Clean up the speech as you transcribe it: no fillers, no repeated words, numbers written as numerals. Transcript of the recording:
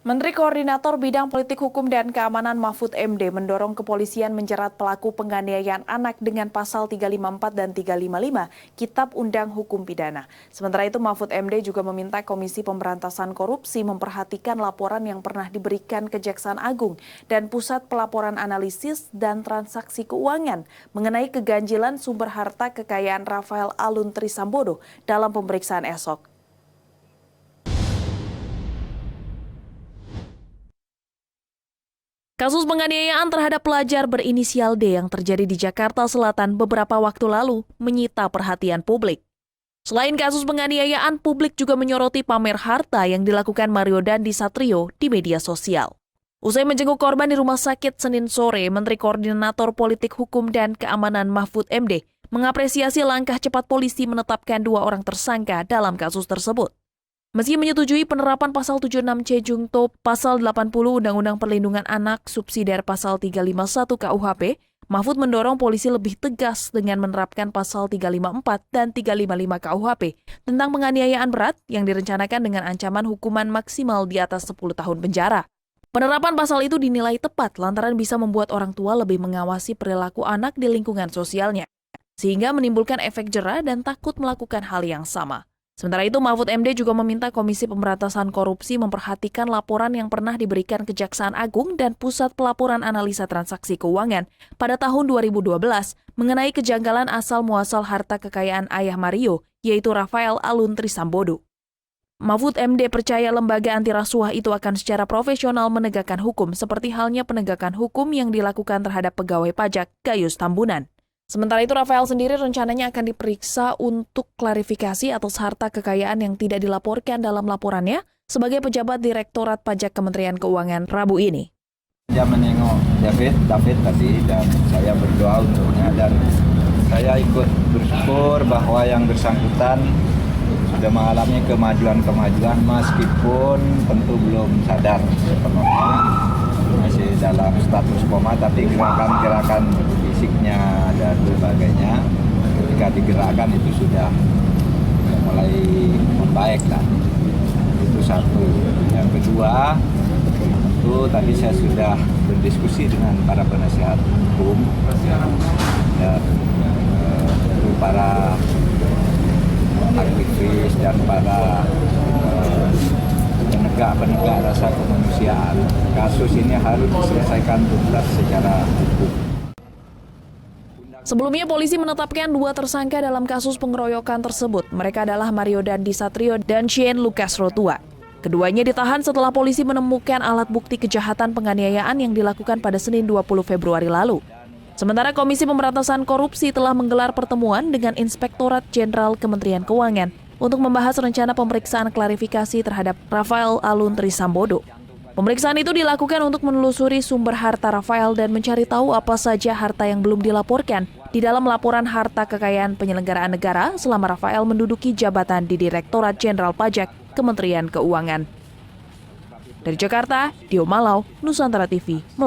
Menteri Koordinator Bidang Politik Hukum dan Keamanan Mahfud MD mendorong kepolisian menjerat pelaku penganiayaan anak dengan pasal 354 dan 355 Kitab Undang Hukum Pidana. Sementara itu Mahfud MD juga meminta Komisi Pemberantasan Korupsi memperhatikan laporan yang pernah diberikan Kejaksaan Agung dan Pusat Pelaporan Analisis dan Transaksi Keuangan mengenai keganjilan sumber harta kekayaan Rafael Alun Trisambodo dalam pemeriksaan esok. Kasus penganiayaan terhadap pelajar berinisial D yang terjadi di Jakarta Selatan beberapa waktu lalu menyita perhatian publik. Selain kasus penganiayaan, publik juga menyoroti pamer harta yang dilakukan Mario Dandi Satrio di media sosial. Usai menjenguk korban di rumah sakit Senin sore, Menteri Koordinator Politik Hukum dan Keamanan Mahfud MD mengapresiasi langkah cepat polisi menetapkan 2 orang tersangka dalam kasus tersebut. Meski menyetujui penerapan pasal 76C Jungto pasal 80 Undang-Undang Perlindungan Anak subsidiar pasal 351 KUHP, Mahfud mendorong polisi lebih tegas dengan menerapkan pasal 354 dan 355 KUHP tentang penganiayaan berat yang direncanakan dengan ancaman hukuman maksimal di atas 10 tahun penjara. Penerapan pasal itu dinilai tepat lantaran bisa membuat orang tua lebih mengawasi perilaku anak di lingkungan sosialnya, sehingga menimbulkan efek jera dan takut melakukan hal yang sama. Sementara itu, Mahfud MD juga meminta Komisi Pemberantasan Korupsi memperhatikan laporan yang pernah diberikan Kejaksaan Agung dan Pusat Pelaporan Analisa Transaksi Keuangan pada tahun 2012 mengenai kejanggalan asal-muasal harta kekayaan ayah Mario, yaitu Rafael Alun Trisambodo. Mahfud MD percaya lembaga anti rasuah itu akan secara profesional menegakkan hukum seperti halnya penegakan hukum yang dilakukan terhadap pegawai pajak Gayus Tambunan. Sementara itu, Rafael sendiri rencananya akan diperiksa untuk klarifikasi atas harta kekayaan yang tidak dilaporkan dalam laporannya sebagai pejabat Direktorat Pajak Kementerian Keuangan Rabu ini. Saya menengok David tadi dan saya berdoa untuknya dan saya ikut bersyukur bahwa yang bersangkutan sudah mengalami kemajuan meskipun tentu belum sadar sepenuhnya, masih dalam status koma, tapi gerakan-gerakan fisiknya dan sebagainya ketika digerakkan itu sudah mulai membaik lah. Itu satu. Yang kedua, tentu tadi saya sudah berdiskusi dengan para penasihat hukum dan tentu para aktivis dan para penegak rasa kemanusiaan. Kasus ini harus diselesaikan tuntas secara hukum. Sebelumnya, polisi menetapkan 2 tersangka dalam kasus pengeroyokan tersebut. Mereka adalah Mario Dandi Satrio dan Shane Lucas Rotua. Keduanya ditahan setelah polisi menemukan alat bukti kejahatan penganiayaan yang dilakukan pada Senin 20 Februari lalu. Sementara Komisi Pemberantasan Korupsi telah menggelar pertemuan dengan Inspektorat Jenderal Kementerian Keuangan untuk membahas rencana pemeriksaan klarifikasi terhadap Rafael Alun Trisambodo. Pemeriksaan itu dilakukan untuk menelusuri sumber harta Rafael dan mencari tahu apa saja harta yang belum dilaporkan di dalam laporan harta kekayaan penyelenggaraan negara selama Rafael menduduki jabatan di Direktorat Jenderal Pajak Kementerian Keuangan. Dari Jakarta, Dio Malau, Nusantara TV.